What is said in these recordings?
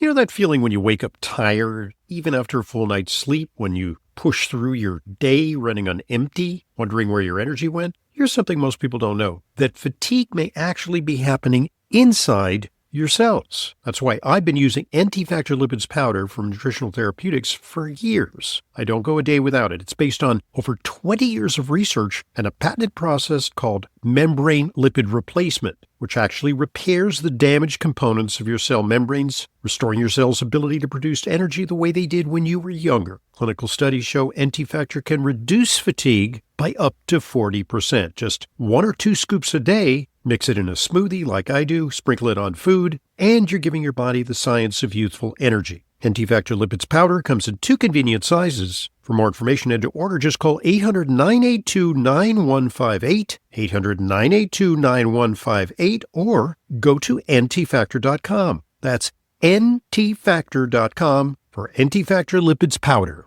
You know that feeling when you wake up tired, even after a full night's sleep, when you push through your day running on empty, wondering where your energy went? Here's something most people don't know, that fatigue may actually be happening inside your cells. That's why I've been using anti-factor lipids powder from Nutritional Therapeutics for years. I don't go a day without it. It's based on over 20 years of research and a patented process called membrane lipid replacement, which actually repairs the damaged components of your cell membranes, restoring your cell's ability to produce energy the way they did when you were younger. Clinical studies show anti-factor can reduce fatigue by up to 40%. Just 1 or 2 scoops a day. Mix it in a smoothie like I do, sprinkle it on food, and you're giving your body the science of youthful energy. Anti-Factor Lipids Powder comes in 2 convenient sizes. For more information and to order, just call 800-982-9158, 800-982-9158, or go to antifactor.com. That's antifactor.com for Anti-Factor Lipids Powder.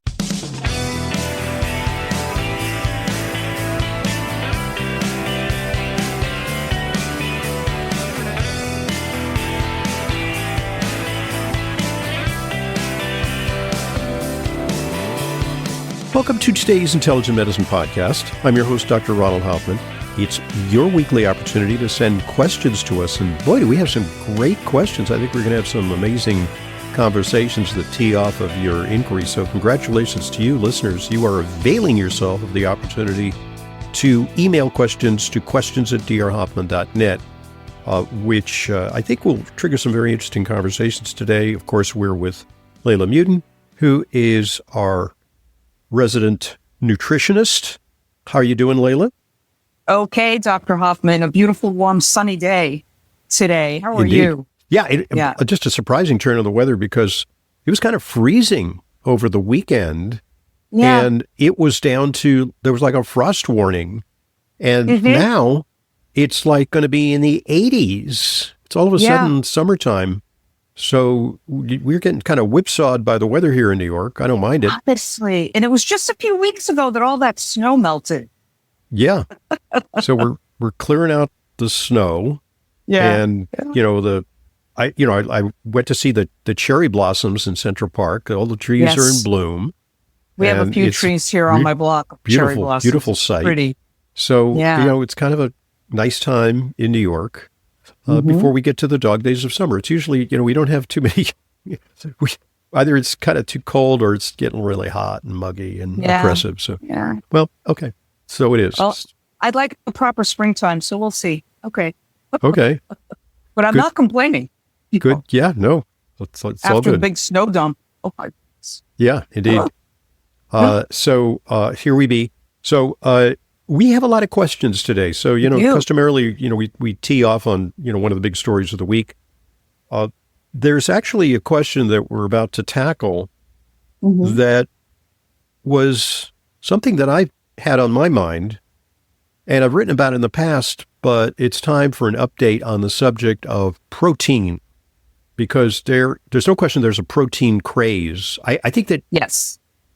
Welcome to today's Intelligent Medicine Podcast. I'm your host, Dr. Ronald Hoffman. It's your weekly opportunity to send questions to us. And boy, do we have some great questions. I think we're going to have some amazing conversations that tee off of your inquiry. So congratulations to you, listeners. You are availing yourself of the opportunity to email questions to questions@drhoffman.net, which I think will trigger some very interesting conversations today. Of course, we're with Leyla Mutin, who is our resident nutritionist. How are you doing, Leyla? Okay, Dr. Hoffman. A beautiful, warm, sunny day today. How are you? Yeah, just a surprising turn of the weather because it was kind of freezing over the weekend. Yeah. And it was down to, there was like a frost warning. And now it's like going to be in the 80s. It's all of a sudden summertime. So we're getting kind of whipsawed by the weather here in New York. I don't mind it. Honestly. And it was just a few weeks ago that all that snow melted. Yeah. So we're clearing out the snow. Yeah. And, I went to see the cherry blossoms in Central Park. All the trees are in bloom. We have a few trees here on my block. Cherry blossoms. Beautiful sight. Pretty. So, it's kind of a nice time in New York. Before we get to the dog days of summer. It's usually, we don't have too many, either it's kind of too cold or it's getting really hot and muggy and oppressive. So, well, okay. So it is. Well, I'd like a proper springtime, so we'll see. Okay. Okay. But I'm not complaining. Good. Yeah, no. It's all good. After the big snow dump. Oh, my goodness. Yeah, indeed. So here we be. So, we have a lot of questions today. So, customarily, we tee off on, one of the big stories of the week. There's actually a question that we're about to tackle that was something that I've had on my mind and I've written about in the past, but it's time for an update on the subject of protein because there's no question there's a protein craze. I think that,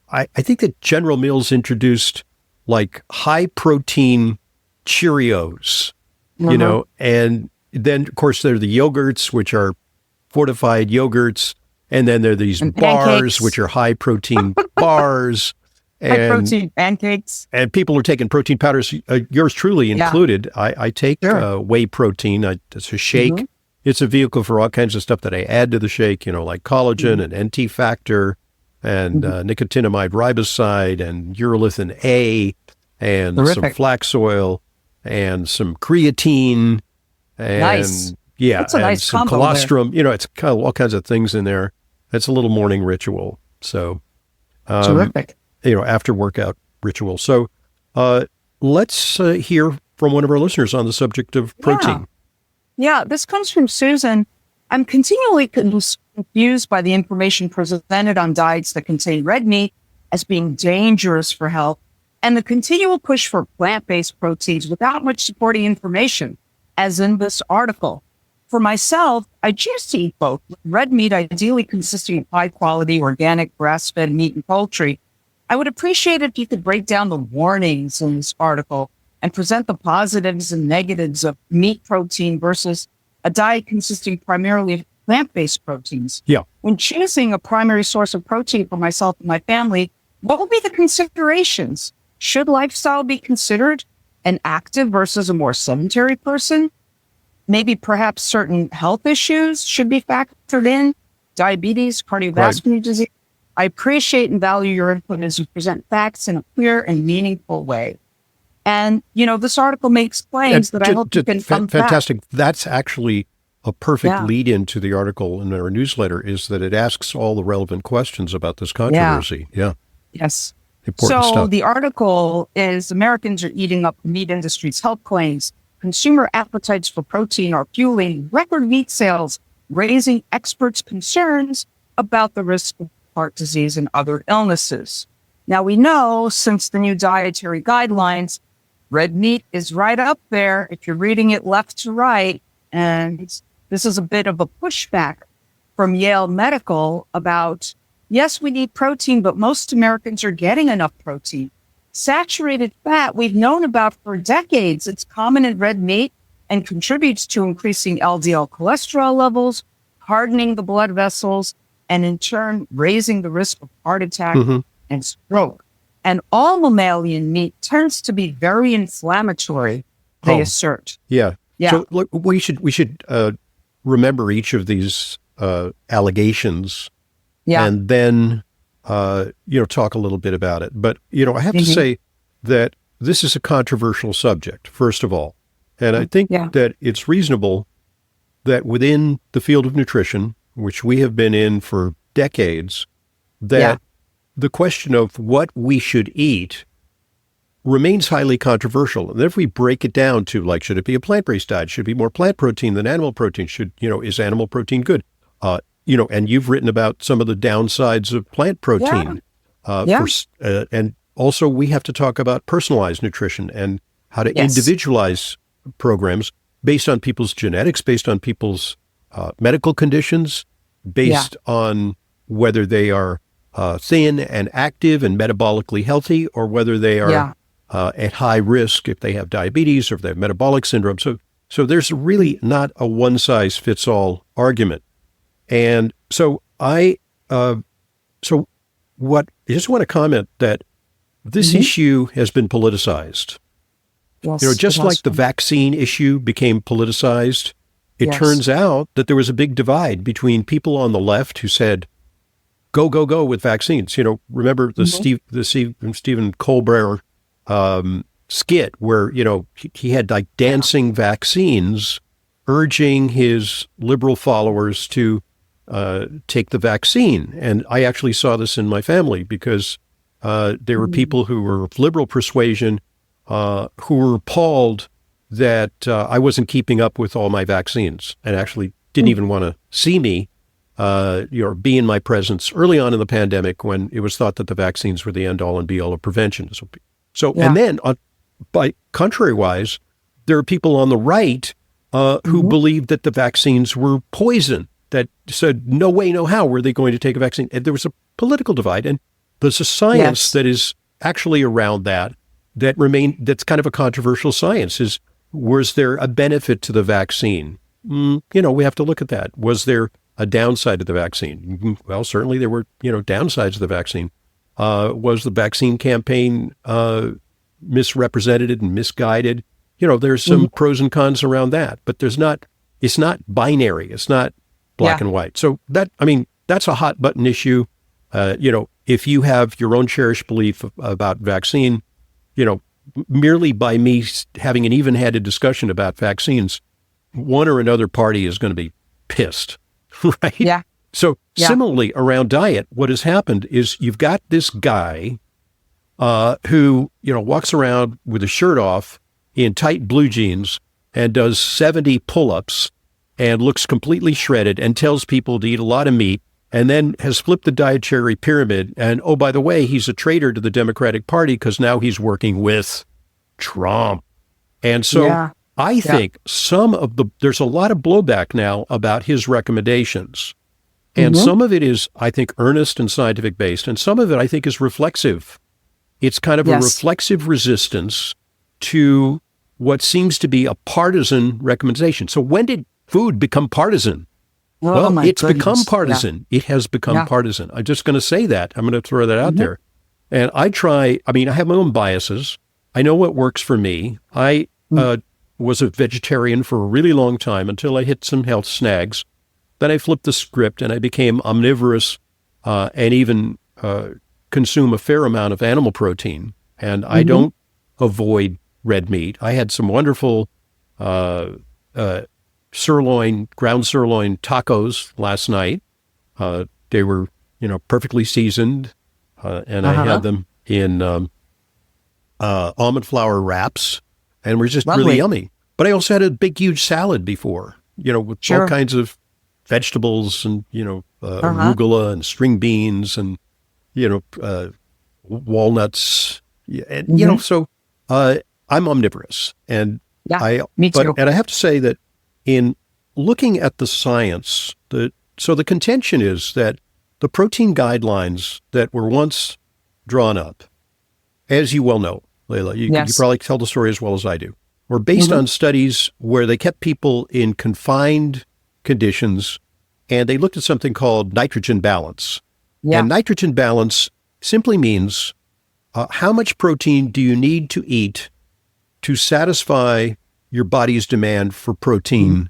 I think that General Mills introduced like high protein Cheerios, and then of course there are the yogurts, which are fortified yogurts. And then there are these bars, pancakes, which are high protein bars. High protein pancakes. And people are taking protein powders, yours truly included. I take whey protein. It's a shake. It's a vehicle for all kinds of stuff that I add to the shake, like collagen and anti-factor and nicotinamide riboside and urolithin A and some flax oil and some creatine and that's a nice some colostrum. It's kind of all kinds of things in there. It's a little morning ritual. So terrific. After workout ritual. So let's hear from one of our listeners on the subject of protein. Yeah, this comes from Susan. I'm continually confused by the information presented on diets that contain red meat as being dangerous for health and the continual push for plant-based proteins without much supporting information, as in this article. For myself, I choose to eat both, with red meat ideally consisting of high-quality organic grass-fed meat and poultry. I would appreciate it if you could break down the warnings in this article and present the positives and negatives of meat protein versus a diet consisting primarily of plant-based proteins. Yeah. When choosing a primary source of protein for myself and my family, what will be the considerations? Should lifestyle be considered? An active versus a more sedentary person? Maybe perhaps certain health issues should be factored in, diabetes, cardiovascular disease. I appreciate and value your input as you present facts in a clear and meaningful way. And, this article makes claims that I hope you can come back. Fantastic. That's actually a perfect lead into the article in our newsletter, is that it asks all the relevant questions about this controversy. Yeah. Yes. Important stuff. The article is Americans are eating up the meat industry's health claims. Consumer appetites for protein are fueling record meat sales, raising experts' concerns about the risk of heart disease and other illnesses. Now, we know since the new dietary guidelines, red meat is right up there if you're reading it left to right. And this is a bit of a pushback from Yale Medical about, yes, we need protein, but most Americans are getting enough protein. Saturated fat, we've known about for decades. It's common in red meat and contributes to increasing LDL cholesterol levels, hardening the blood vessels, and in turn, raising the risk of heart attack and stroke. And all mammalian meat tends to be very inflammatory, they assert. Yeah. So look, we should remember each of these allegations and then talk a little bit about it. But, I have to say that this is a controversial subject, first of all. And I think that it's reasonable that within the field of nutrition, which we have been in for decades, that the question of what we should eat remains highly controversial. And if we break it down to, should it be a plant-based diet? Should it be more plant protein than animal protein? Is animal protein good? And you've written about some of the downsides of plant protein. And also we have to talk about personalized nutrition and how to individualize programs based on people's genetics, based on people's medical conditions, based on whether they are thin and active and metabolically healthy, or whether they are at high risk if they have diabetes or if they have metabolic syndrome. So there's really not a one-size-fits-all argument. And so I just want to comment that this issue has been politicized. Yes, just like the vaccine issue became politicized, it turns out that there was a big divide between people on the left who said, go, go, go with vaccines. Remember the Stephen Colbert skit where, he had dancing vaccines urging his liberal followers to take the vaccine. And I actually saw this in my family because there were people who were of liberal persuasion who were appalled that I wasn't keeping up with all my vaccines and actually didn't even want to see me be in my presence early on in the pandemic when it was thought that the vaccines were the end-all and be-all of prevention. And then, by contrary-wise, there are people on the right who believed that the vaccines were poison, that said, no way, no how were they going to take a vaccine. And there was a political divide, and there's a science that is actually around that's kind of a controversial science. Was there a benefit to the vaccine? We have to look at that. Was there a downside to the vaccine? Well, certainly there were, downsides to the vaccine. Was the vaccine campaign misrepresented and misguided? There's some pros and cons around that, but it's not binary. It's not black and white. So that's a hot button issue. If you have your own cherished belief about vaccine, merely by me having an even-handed discussion about vaccines, one or another party is going to be pissed, right? Yeah. So similarly around diet, what has happened is you've got this guy who, walks around with his shirt off in tight blue jeans and does 70 pull-ups and looks completely shredded and tells people to eat a lot of meat, and then has flipped the dietary pyramid. And, oh, by the way, he's a traitor to the Democratic Party because now he's working with Trump. And so I think there's a lot of blowback now about his recommendations. And some of it is, I think, earnest and scientific based. And some of it, I think, is reflexive. It's kind of a reflexive resistance to what seems to be a partisan recommendation. So when did food become partisan? Oh Well, my it's become goodness. Yeah. partisan. It has become Yeah. partisan. I'm just going to say that. I'm going to throw that out Mhm. there. And I mean, I have my own biases. I know what works for me. I Mm. was a vegetarian for a really long time until I hit some health snags. Then I flipped the script and I became omnivorous and even consume a fair amount of animal protein. And I Mhm. don't avoid red meat. I had some wonderful uh, uh, ground sirloin tacos last night. They were, perfectly seasoned, and I Uh-huh. had them in almond flour wraps, and were just really Lovely. yummy. But I also had a big, huge salad before, with all Sure. kinds of vegetables and Uh-huh. arugula and string beans and walnuts. Yeah, and Mhm. so I'm omnivorous, and Yeah. I Me but too. and I have to say that in looking at the science, the contention is that the protein guidelines that were once drawn up, as you well know, Leyla, you Yes. probably tell the story as well as I do, were based Mhm. on studies where they kept people in confined conditions, and they looked at something called nitrogen balance. Yeah. And nitrogen balance simply means how much protein do you need to eat to satisfy your body's demand for Mhm. protein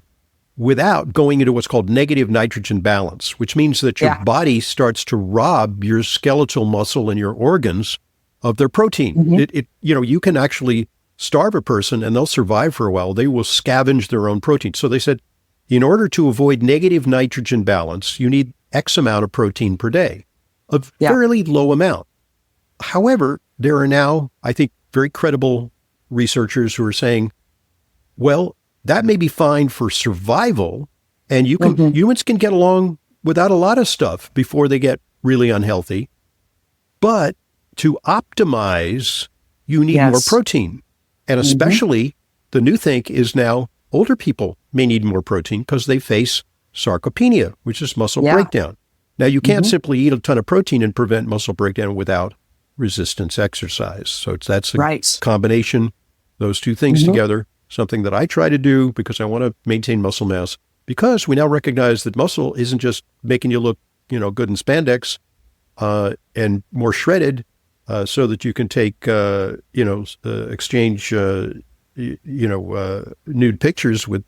without going into what's called negative nitrogen balance, which means that your Yeah. body starts to rob your skeletal muscle and your organs of their protein. Mhm. You can actually starve a person and they'll survive for a while. They will scavenge their own protein. So they said, in order to avoid negative nitrogen balance, you need X amount of protein per day, a Yeah. fairly low amount. However, there are now, I think, very credible researchers who are saying, well, that may be fine for survival, and Mhm. humans can get along without a lot of stuff before they get really unhealthy. But to optimize, you need more Yes. protein. And Mhm. especially the new think is now older people may need more protein because they face sarcopenia, which is muscle Yeah. breakdown. Now, you can't Mhm. simply eat a ton of protein and prevent muscle breakdown without resistance exercise. So that's a Right. combination, those two things Mhm. together, something that I try to do because I want to maintain muscle mass. Because we now recognize that muscle isn't just making you look, good in spandex and more shredded, so that you can take, exchange, nude pictures with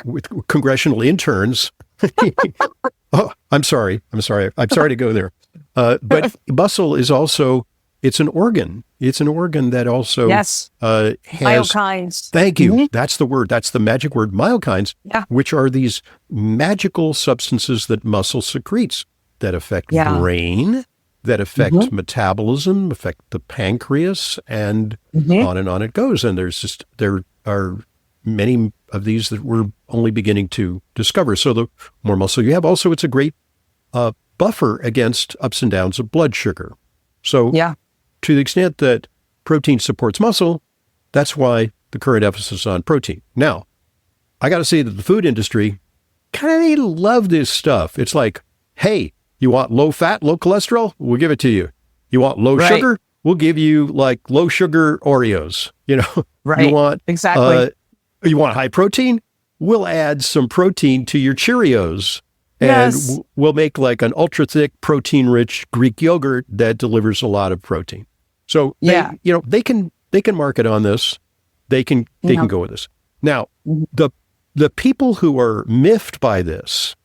with congressional interns. Oh, I'm sorry. I'm sorry to go there. But muscle is also, it's an organ. It's an organ that also Yes. has, Myokines. thank you. Mhm. That's the word. That's the magic word, myokines, Yeah. which are these magical substances that muscle secretes that affect Yeah. brain, that Mhm. affect metabolism, affect the pancreas, and Mhm. on it goes. And there are many of these that we're only beginning to discover. So the more muscle you have, also it's a great buffer against ups and downs of blood sugar. So Yeah. to the extent that protein supports muscle, that's why the current emphasis on protein. Now, I got to say that the food industry kind of love this stuff. It's like, hey, you want low fat, low cholesterol? We'll give it to you. You want low Right. sugar? We'll give you like low sugar Oreos. You Right. want Exactly. uh, you want high protein? We'll add some protein to your Cheerios, and Yes. we'll make like an ultra thick, protein rich Greek yogurt that delivers a lot of protein. So Yeah. they can market on this. They can Yeah. go with this. Now, Mhm. the people who are miffed by this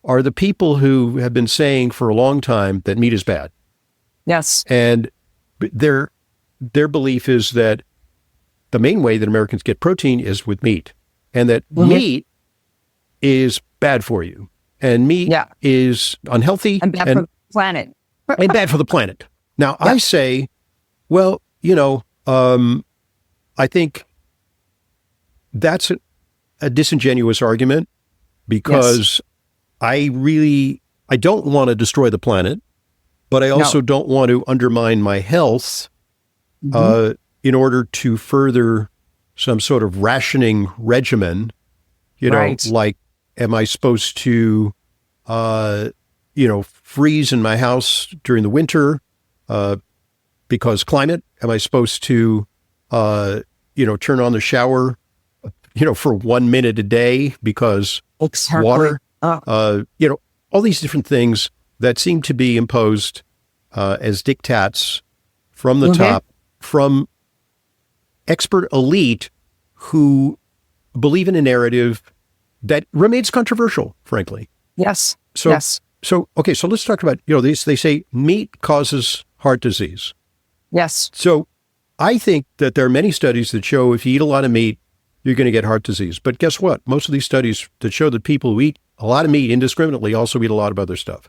are the people who have been saying for a long time that meat is bad. Yes. And their belief is that the main way that Americans get protein is with meat, and that Mhm. meat is bad for you, and meat Yeah. is unhealthy And bad for the planet. and bad for the planet. Now, Yeah. I say, well, I think that's a disingenuous argument Yes. because I don't want to destroy the planet, but I also No. don't want to undermine my health Mhm. uh, in order to further some sort of rationing regimen. Right. Like, am I supposed to, freeze in my house during the winter because climate? Am I supposed to, turn on the shower for 1 minute a day because Exactly. water, Oh, all these different things that seem to be imposed as diktats from the top, from expert elite who believe in a narrative that remains controversial, frankly. yes. So, Yes. okay, so let's talk about, they say meat causes heart disease. Yes. So I think that there are many studies that show if you eat a lot of meat, you're going to get heart disease. But guess what? Most of these studies that show that people who eat a lot of meat indiscriminately also eat a lot of other stuff.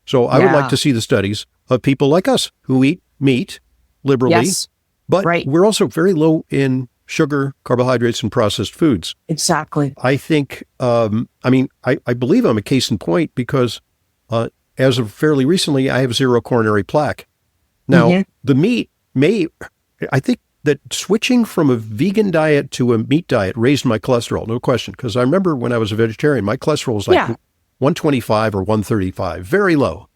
So I would like to see the studies of people like us who eat meat liberally, Yes. but Right. we're also very low in sugar, carbohydrates, and processed foods. Exactly. I think, I believe I'm a case in point because as of fairly recently, I have zero coronary plaque. Now, the meat I think that switching from a vegan diet to a meat diet raised my cholesterol, no question. Because I remember when I was a vegetarian, my cholesterol was like 125 or 135, very low,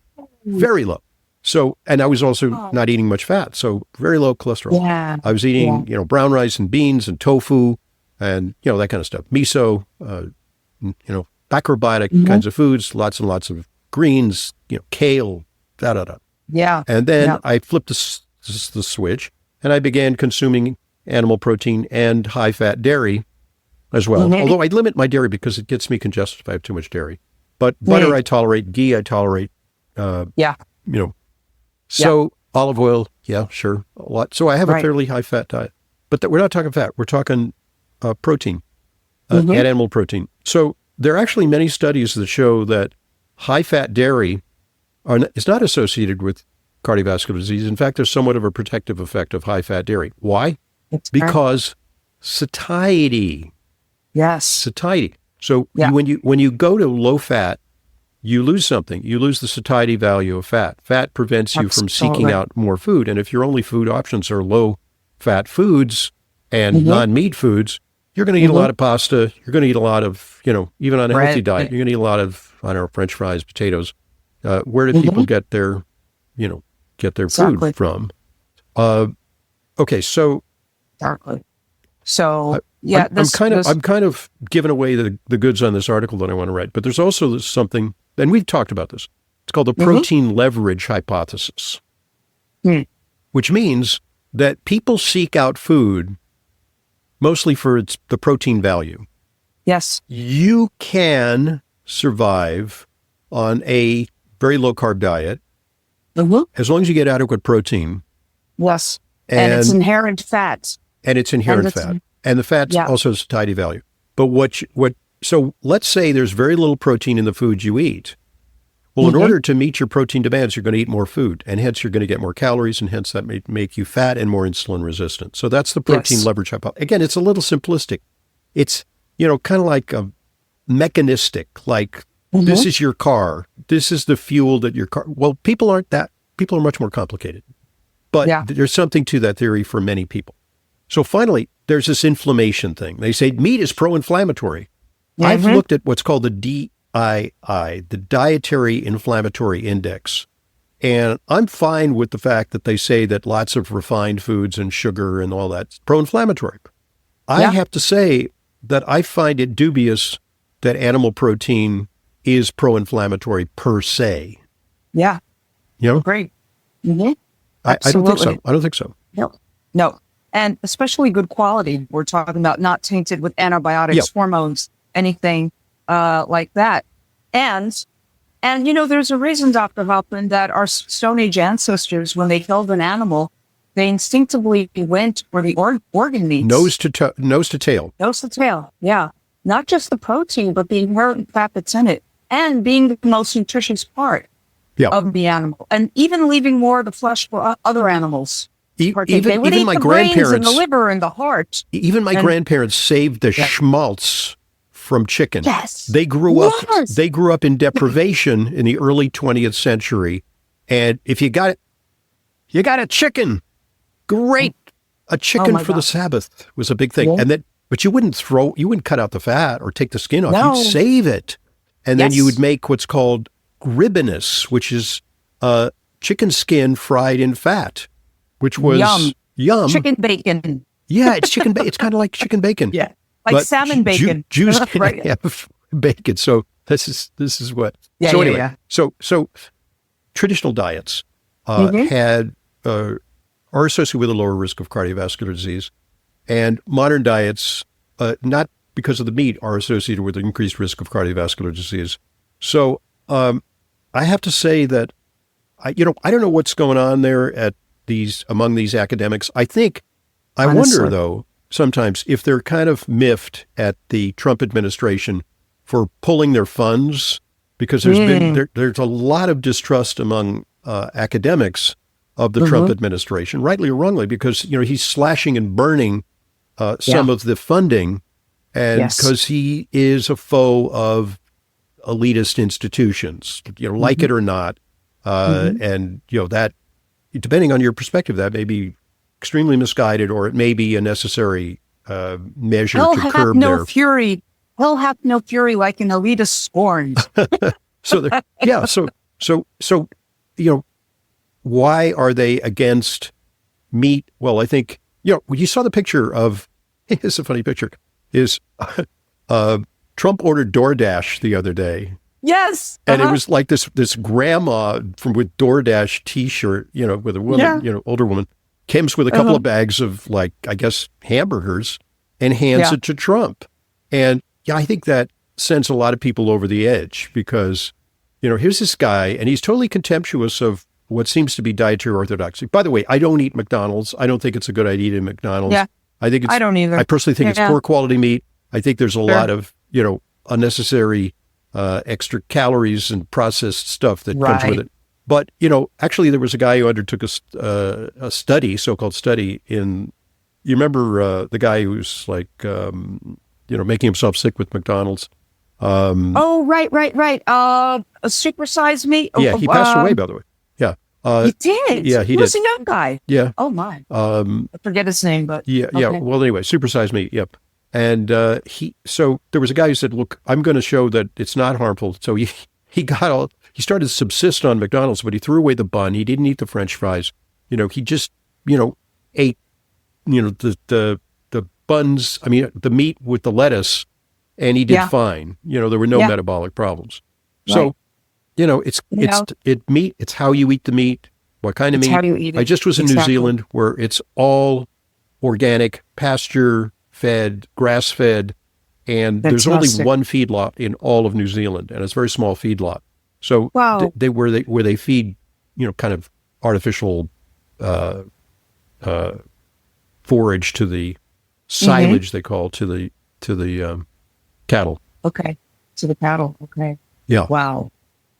very low. So, and I was also not eating much fat, so very low cholesterol. Yeah. I was eating, brown rice and beans and tofu and, that kind of stuff. Miso, macrobiotic kinds of foods, lots and lots of greens, kale, da-da-da. Yeah. And then I flipped the switch and I began consuming animal protein and high-fat dairy as well. Although I limit my dairy because it gets me congested if I have too much dairy. But butter I tolerate, ghee I tolerate. So olive oil, yeah, sure, a lot. So I have a fairly high-fat diet. But we're not talking fat. We're talking protein, and animal protein. So there are actually many studies that show that high-fat dairy is not associated with cardiovascular disease. In fact, there's somewhat of a protective effect of high-fat dairy. Why? Because satiety. Yes. Satiety. So when you go to low-fat, you lose something. You lose the satiety value of fat. Fat prevents you from seeking out more food. And if your only food options are low-fat foods and non-meat foods, you're going to eat a lot of pasta. You're going to eat a lot of, even on a healthy diet, you're going to eat a lot of, French fries, potatoes. Where do people get their, food from? Okay, so. Exactly. So, I'm kind of giving away the goods on this article that I want to write, but there's also something, and we've talked about this. It's called the protein leverage hypothesis, which means that people seek out food mostly for the protein value. Yes. You can survive on a very low carb diet as long as you get adequate protein. Yes. And it's inherent fats. And it's inherent fat. And the fats also has satiety value. But so let's say there's very little protein in the foods you eat. Well, in order to meet your protein demands, you're going to eat more food, and hence you're going to get more calories, and hence that may make you fat and more insulin resistant. So that's the protein leverage hypothesis. Again, it's a little simplistic. It's, kind of like a mechanistic, like this is your car. This is the fuel that your car, well, people are much more complicated. But there's something to that theory for many people. So finally, there's this inflammation thing. They say meat is pro-inflammatory. I've looked at what's called the DII, the Dietary Inflammatory Index. And I'm fine with the fact that they say that lots of refined foods and sugar and all that's pro-inflammatory. I have to say that I find it dubious that animal protein is pro-inflammatory per se. Yeah. Great. I don't think so. I don't think so. No. And especially good quality. We're talking about not tainted with antibiotics, hormones, anything like that. And there's a reason, Dr. Hoffman, that our Stone Age ancestors, when they killed an animal, they instinctively went for the organ meats. Nose to tail. Nose to tail, yeah. Not just the protein, but the inherent fat that's in it, and being the most nutritious part of the animal, and even leaving more of the flesh for other animals. Even my grandparents, and the liver and the heart. Even my grandparents saved the schmaltz from chicken. Yes, they grew up in deprivation in the early 20th century, and if you got a chicken, great. A chicken for the Sabbath was a big thing, but you wouldn't cut out the fat or take the skin off. No. You'd save it, and then you would make what's called ribbonous, which is chicken skin fried in fat. Which was yum. Chicken bacon. Yeah, it's chicken bacon. It's kind of like chicken bacon. Yeah. Like but salmon bacon. Jews can Right. have bacon. So this is what. Yeah, So yeah, anyway, yeah. so traditional diets Mhm. had are associated with a lower risk of cardiovascular disease, and modern diets, not because of the meat, are associated with an increased risk of cardiovascular disease. So I have to say that I don't know what's going on there at among these academics. I wonder Honestly. though sometimes if they're kind of miffed at the Trump administration for pulling their funds, because Mm. there's a lot of distrust among academics of the Trump Hmm. administration, rightly or wrongly, because he's slashing and burning Yeah. some of the funding, and Yes. because he is a foe of elitist institutions, like Hmm. it or not, Hmm. and that, depending on your perspective, that may be extremely misguided, or it may be a necessary measure He'll to have curb no their. fury. He'll have no fury like an elitist scorned. So yeah, so you know, why are they against meat? Well, I think when you saw the picture of, it's a funny picture, is uh, Trump ordered DoorDash the other day. Yes. And it Uh-huh. was like this grandma with DoorDash T-shirt, with a woman, Yeah. older woman, comes with a couple Uh-huh. of bags of, like, I guess, hamburgers, and hands Yeah. it to Trump. And yeah, I think that sends a lot of people over the edge because, here's this guy, and he's totally contemptuous of what seems to be dietary orthodoxy. By the way, I don't eat McDonald's. I don't think it's a good idea to eat McDonald's. Yeah. I don't either. I personally think it's Yeah. poor quality meat. I think there's a Sure. lot of, unnecessary extra calories and processed stuff that comes with Right. it. But, actually there was a guy who undertook a study, so-called study you remember the guy who's like, making himself sick with McDonald's. Oh, right. Supersize me. Yeah, he passed away, by the way. Yeah. He did. Yeah, he He was did. a young guy. Yeah. Oh my. Um, I forget his name, but Yeah, okay. Well, anyway, Supersize Me. Yep. And so there was a guy who said, "Look, I'm going to show that it's not harmful." So he started to subsist on McDonald's, but he threw away the bun. He didn't eat the French fries. He just ate the buns. I mean, the meat with the lettuce, and he did Yeah. fine. There were no Yeah. metabolic problems. Right. So You know, it's meat. It's how you eat the meat. What kind of it's meat? how you eat it. I just was in New Exactly. Zealand, where it's all organic, pasture-fed, grass-fed, and there's only Fantastic. one feedlot in all of New Zealand, and it's a very small feedlot. So Wow. where they feed, kind of artificial uh, forage to the silage, they call to the cattle. Okay. To the cattle. Okay. Yeah. Wow.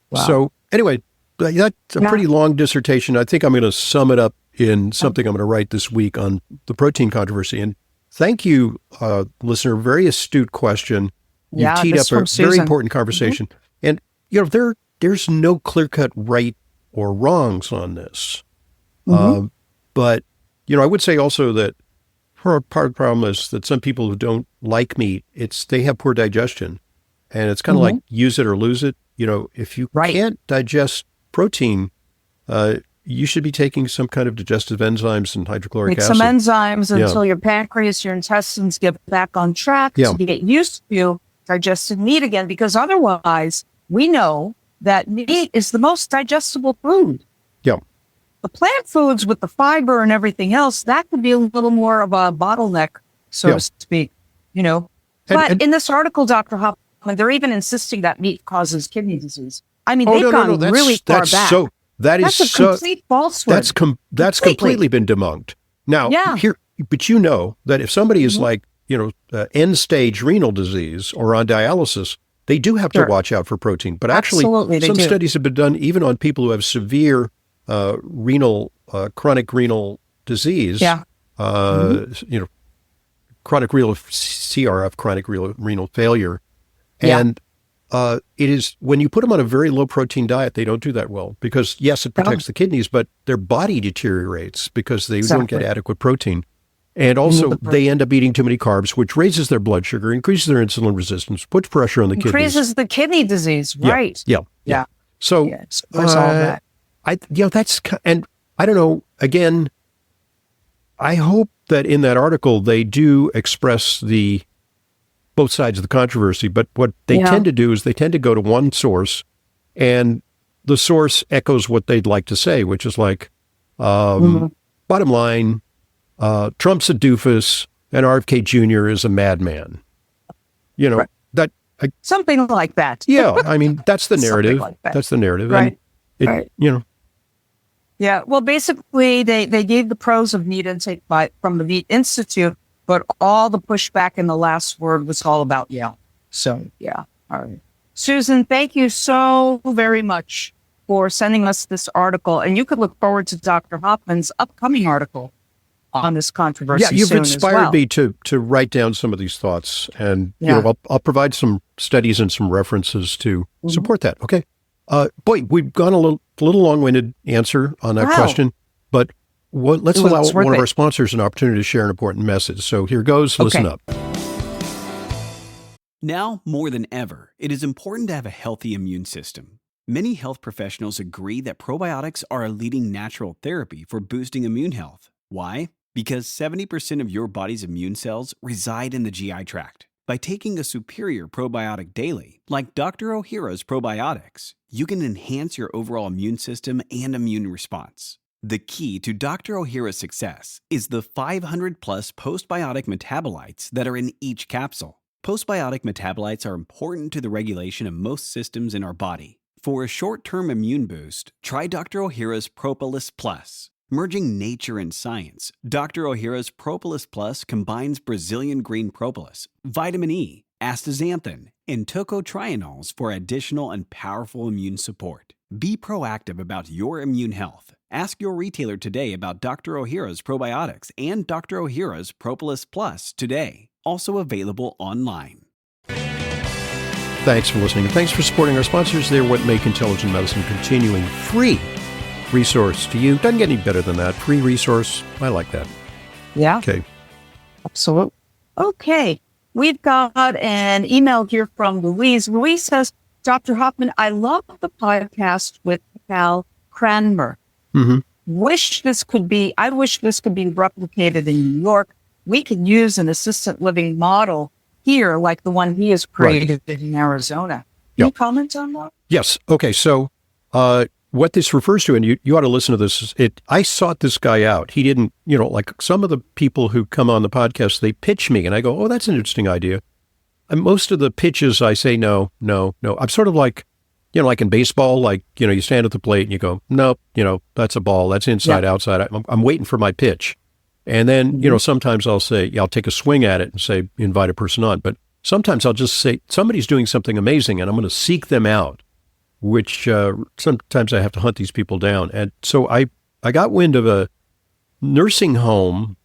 Wow. So anyway, that's a Yeah. pretty long dissertation. I think I'm going to sum it up in something I'm going to write this week on the protein controversy. And thank you, listener. Very astute question. You Yeah, teed this up from a very Susan. important conversation. And there's no clear-cut right or wrongs on this. But I would say also that part of the problem is that some people who don't like meat, they have poor digestion. And it's kind of like use it or lose it. If you Right. can't digest protein, you should be taking some kind of digestive enzymes and hydrochloric Take acid. some enzymes Yeah. until your pancreas, your intestines get back on track Yeah. to get used to digesting meat again, because otherwise we know that meat is the most digestible food. Yeah. The plant foods with the fiber and everything else, that could be a little more of a bottleneck, so Yeah. to speak, And- But and- in this article, Dr. Hoffman, they're even insisting that meat causes kidney disease. I mean, Oh, they've no, gone that's, really far that's back. so, that is That's a so, complete falsehood. that's completely been debunked. Now, Yeah. but that if somebody is like, end-stage renal disease or on dialysis, they do have to Sure. watch out for protein. But actually, Absolutely, they some do. studies have been done even on people who have severe chronic renal disease. Yeah. Chronic renal CRF, chronic renal failure. Yeah. And it is when you put them on a very low protein diet, they don't do that well because yes, it protects the kidneys, but their body deteriorates because they don't get Exactly. adequate protein. And also they end up eating too many carbs, which raises their blood sugar, increases their insulin resistance, puts pressure on the kidneys. Increases the kidney disease, Yeah, right? Yeah. Yeah. So Yeah, it supports all of that. and I don't know, again, I hope that in that article they do express the both sides of the controversy, but what they tend to do is they tend to go to one source, and the source echoes what they'd like to say, which is like, bottom line, Trump's a doofus and RFK Jr. is a madman. Right. That something like that. Yeah, I mean, that's the narrative. Like that. That's the narrative. Right. And right. Yeah, well, basically, they gave the pros of meat intake from the Meat Institute, but all the pushback in the last word was all about Yale. So, yeah. All right. Susan, thank you so very much for sending us this article. And you could look forward to Dr. Hoffman's upcoming article on this controversy. Yeah, you've soon inspired me to write down some of these thoughts. And, I'll provide some studies and some references to support that. Okay. Boy, we've gone a little long-winded answer on that question, but let's allow one of our sponsors an opportunity to share an important message. So here goes. Listen up. Now, more than ever, it is important to have a healthy immune system. Many health professionals agree that probiotics are a leading natural therapy for boosting immune health. Why? Because 70% of your body's immune cells reside in the GI tract. By taking a superior probiotic daily, like Dr. Ohhira's probiotics, you can enhance your overall immune system and immune response. The key to Dr. Ohhira's success is the 500-plus postbiotic metabolites that are in each capsule. Postbiotic metabolites are important to the regulation of most systems in our body. For a short-term immune boost, try Dr. Ohhira's Propolis Plus. Merging nature and science, Dr. Ohhira's Propolis Plus combines Brazilian green propolis, vitamin E, astaxanthin, and tocotrienols for additional and powerful immune support. Be proactive about your immune health. Ask your retailer today about Dr. Ohhira's probiotics and Dr. Ohhira's Propolis Plus today. Also available online. Thanks for listening, and thanks for supporting our sponsors. They're what make intelligent medicine continuing free resource to you. Doesn't get any better than that. Free resource. I like that. Yeah. Okay. Absolutely. Okay. We've got an email here from Louise. Louise says, Dr. Hoffman, I love the podcast with Cal Cranmer. I wish this could be replicated in New York. We could use an assisted living model here, like the one he has created in Arizona. Can you comment on that? Yes. Okay. So, what this refers to, and you ought to listen to this, I sought this guy out. He didn't, like some of the people who come on the podcast, they pitch me and I go, oh, that's an interesting idea. And most of the pitches I say, no. I'm sort of like, like in baseball, like, you stand at the plate and you go, nope, that's a ball. That's inside, outside. I'm waiting for my pitch. And then, sometimes I'll say, I'll take a swing at it and say, invite a person on. But sometimes I'll just say, somebody's doing something amazing and I'm going to seek them out, which sometimes I have to hunt these people down. And so I got wind of a nursing home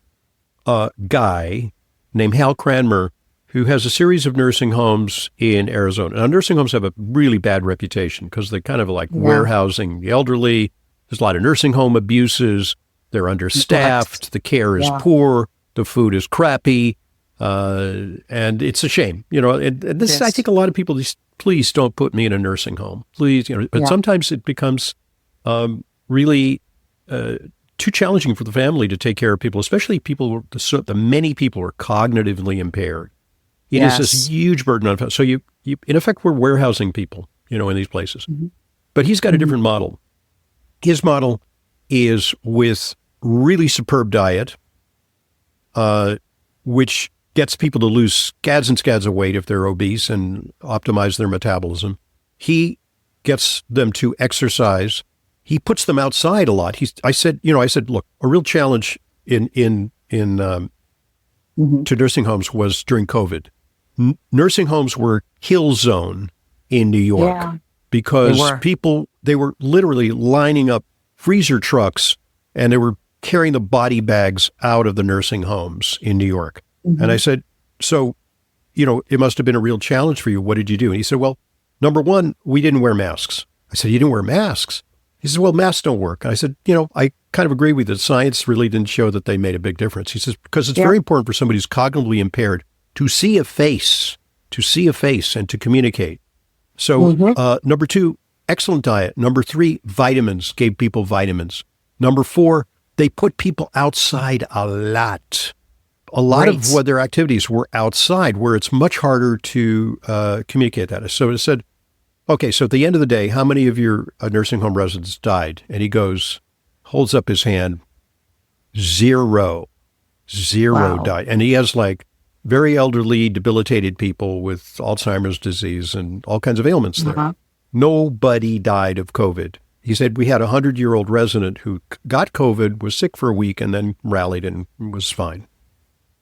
guy named Hal Cranmer, who has a series of nursing homes in Arizona. Now, nursing homes have a really bad reputation because they're kind of like warehousing the elderly. There's a lot of nursing home abuses. They're understaffed. The care is poor. The food is crappy. And it's a shame, and this, I think a lot of people just, please don't put me in a nursing home, please, but sometimes it becomes really too challenging for the family to take care of people, especially the many people who are cognitively impaired. It is this huge burden on, so you in effect, we're warehousing people, in these places. But he's got a different model. His model is with really superb diet, which gets people to lose scads and scads of weight if they're obese and optimize their metabolism. He gets them to exercise. He puts them outside a lot. I said, look, a real challenge to nursing homes was during COVID. Nursing homes were kill zone in New York because they were literally lining up freezer trucks and they were carrying the body bags out of the nursing homes in New York. And I said, so, it must have been a real challenge for you. What did you do? And he said, well, number one, we didn't wear masks. I said, you didn't wear masks? He says, well, masks don't work. And I said, I kind of agree with you. Science really didn't show that they made a big difference. He says, because it's very important for somebody who's cognitively impaired to see a face and to communicate. So number two, excellent diet. Number three, vitamins, gave people vitamins. Number four, they put people outside a lot. a lot of Great. what their activities were outside, where it's much harder to communicate that. So it said, okay, so at the end of the day, how many of your nursing home residents died? And he goes, holds up his hand, zero Wow. died. And he has like very elderly, debilitated people with Alzheimer's disease and all kinds of ailments there. Uh-huh. Nobody died of COVID. He said we had a 100-year-old resident who got COVID, was sick for a week, and then rallied and was fine.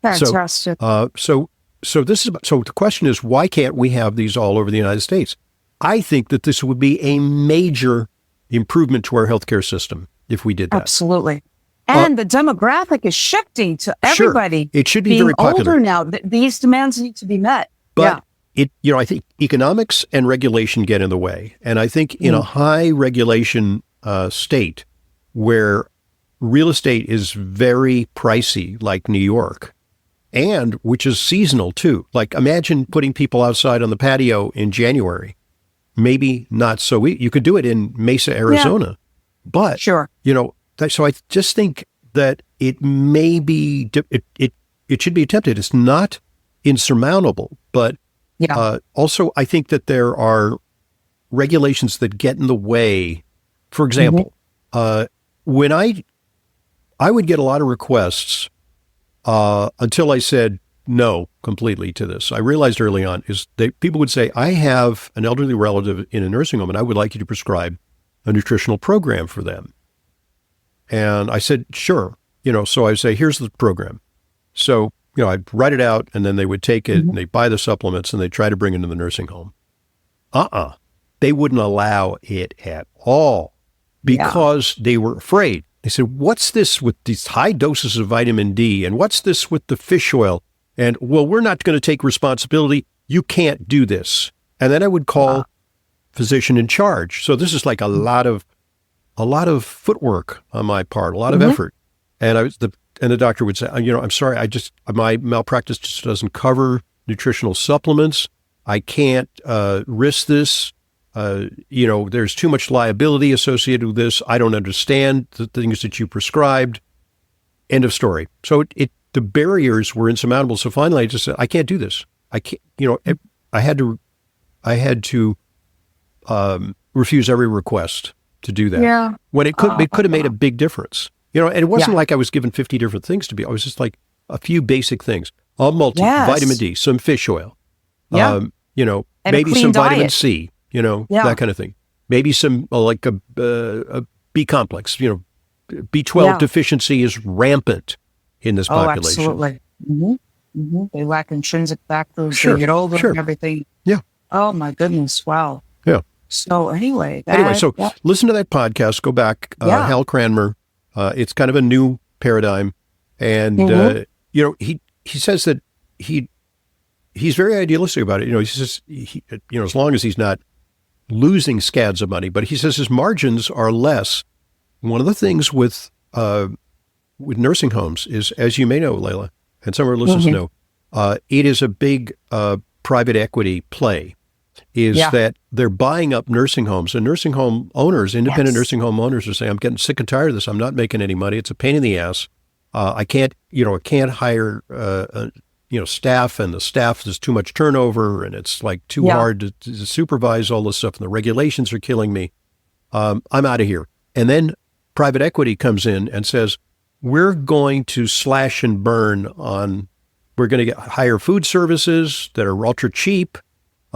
Fantastic. So the question is, why can't we have these all over the United States? I think that this would be a major improvement to our healthcare system if we did that. Absolutely. And the demographic is shifting to everybody. Sure. It should be being very popular. older now. These demands need to be met. But I think economics and regulation get in the way. And I think in a high regulation state where real estate is very pricey, like New York, and which is seasonal too. Like imagine putting people outside on the patio in January. Maybe not so you could do it in Mesa, Arizona. But, Sure. So I just think that it may be, it should be attempted. It's not insurmountable, but also I think that there are regulations that get in the way. For example, when I would get a lot of requests until I said no completely to this. I realized early on is that people would say, I have an elderly relative in a nursing home and I would like you to prescribe a nutritional program for them. And I said, sure. So I say, here's the program. So, I'd write it out and then they would take it and they buy the supplements and they try to bring it into the nursing home. They wouldn't allow it at all because they were afraid. They said, what's this with these high doses of vitamin D? And what's this with the fish oil? And, well, we're not going to take responsibility. You can't do this. And then I would call physician in charge. So this is like a lot of footwork on my part, a lot of effort. And the doctor would say, I'm sorry, my malpractice just doesn't cover nutritional supplements. I can't risk this. There's too much liability associated with this. I don't understand the things that you prescribed. End of story. So the barriers were insurmountable. So finally I just said, I can't do this. I can't, I had to refuse every request to do that. Yeah. When it could have made a big difference. And it wasn't like I was given 50 different things to be. I was just like a few basic things. Vitamin D, some fish oil. And maybe some vitamin diet. C, that kind of thing. Maybe some like a B complex, B12 deficiency is rampant in this population. Absolutely. They lack intrinsic factors. They get older and everything. Yeah. Oh my goodness. Wow. Yeah. So anyway, listen to that podcast. Go back. Hal Cranmer. It's kind of a new paradigm, and he says that he's very idealistic about it. He says as long as he's not losing scads of money, but he says his margins are less. One of the things with nursing homes is, as you may know, Leyla, and some of our listeners know, it is a big private equity play. That they're buying up nursing homes, and nursing home owners, independent nursing home owners, are saying, "I'm getting sick and tired of this. I'm not making any money. It's a pain in the ass. I can't hire staff, and the staff there's too much turnover, and it's like too hard to supervise all this stuff, and the regulations are killing me. I'm out of here." And then private equity comes in and says, "We're going to slash and burn on. We're going to hire food services that are ultra cheap."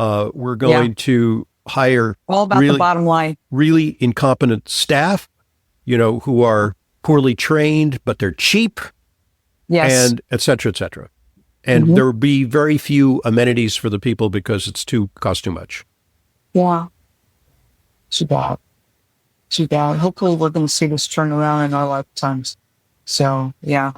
We're going to hire all about the bottom line, really incompetent staff, who are poorly trained, but they're cheap, and et cetera, et cetera. And there will be very few amenities for the people because costs too much. Yeah. Too bad. Hopefully we're going to see this turn around in our lifetimes. So, yeah.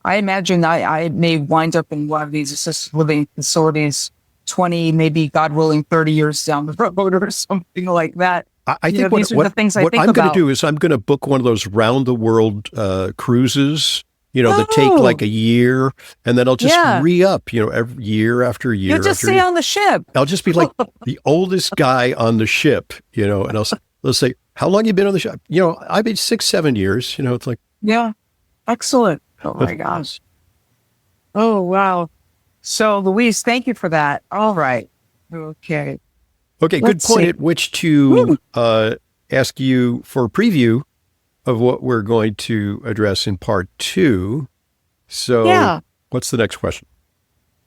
I imagine I may wind up in one of these assisted living facilities 20, maybe God willing, 30 years down the road or something like that. I think these are the things I think I'm going about. to do is I'm going to book one of those round the world cruises, that take like a year, and then I'll just re-up, every year after year. You'll just stay on the ship. I'll just be like the oldest guy on the ship, and they'll say, "How long you been on the ship?" I've been 6-7 years. It's like, excellent. Oh my gosh. Oh, wow. So, Louise, thank you for that. All right. Okay. Okay, good Let's point see. at which to ask you for a preview of what we're going to address in part 2. So, Yeah. what's the next question?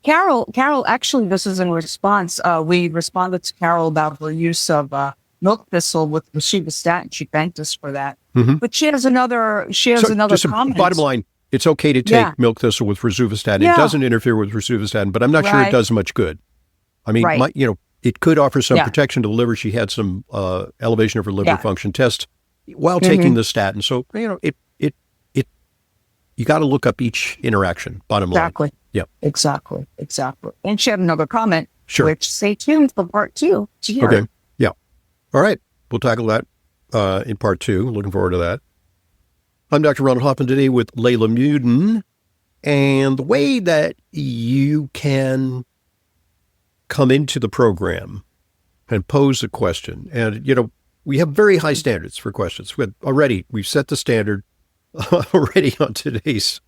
Carol, actually, this is in response. We responded to Carol about her use of milk thistle with rosuvastatin. She thanked us for that. hmm But she has another So, just a comment. bottom line, it's okay to Yeah. take milk thistle with rosuvastatin. It Yeah. doesn't interfere with rosuvastatin, but I'm not sure it Right. does much good. I mean, Right. it could offer some Yeah. protection to the liver. She had some elevation of her liver Yeah. function test while hmm taking the statin. So, you got to look up each interaction, bottom line. Exactly. Yeah. Exactly. And she had another comment, Sure. which stay tuned for part 2 to hear. Okay. Yeah. All right. We'll tackle that in part 2. Looking forward to that. I'm Dr. Ronald Hoffman today with Leyla Muden. And the way that you can come into the program and pose a question, and, we have very high standards for questions. We've set the standard already on today's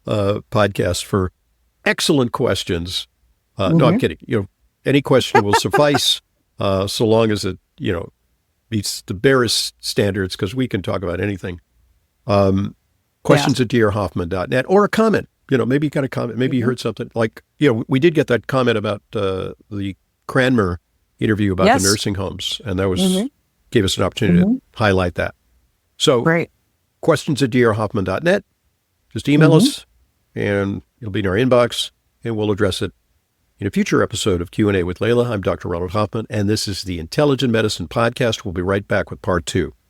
podcast for excellent questions. No, I'm kidding. Any question will suffice so long as it, meets the barest standards, because we can talk about anything. Questions at drhoffman.net, or a comment. Maybe you got a comment. Maybe you heard something like, we did get that comment about the Cranmer interview about Yes. the nursing homes, and that was gave us an opportunity to highlight that. So, Great. questions at drhoffman.net. Just email us, and it'll be in our inbox, and we'll address it in a future episode of Q&A with Leyla. I'm Dr. Ronald Hoffman, and this is the Intelligent Medicine Podcast. We'll be right back with part 2.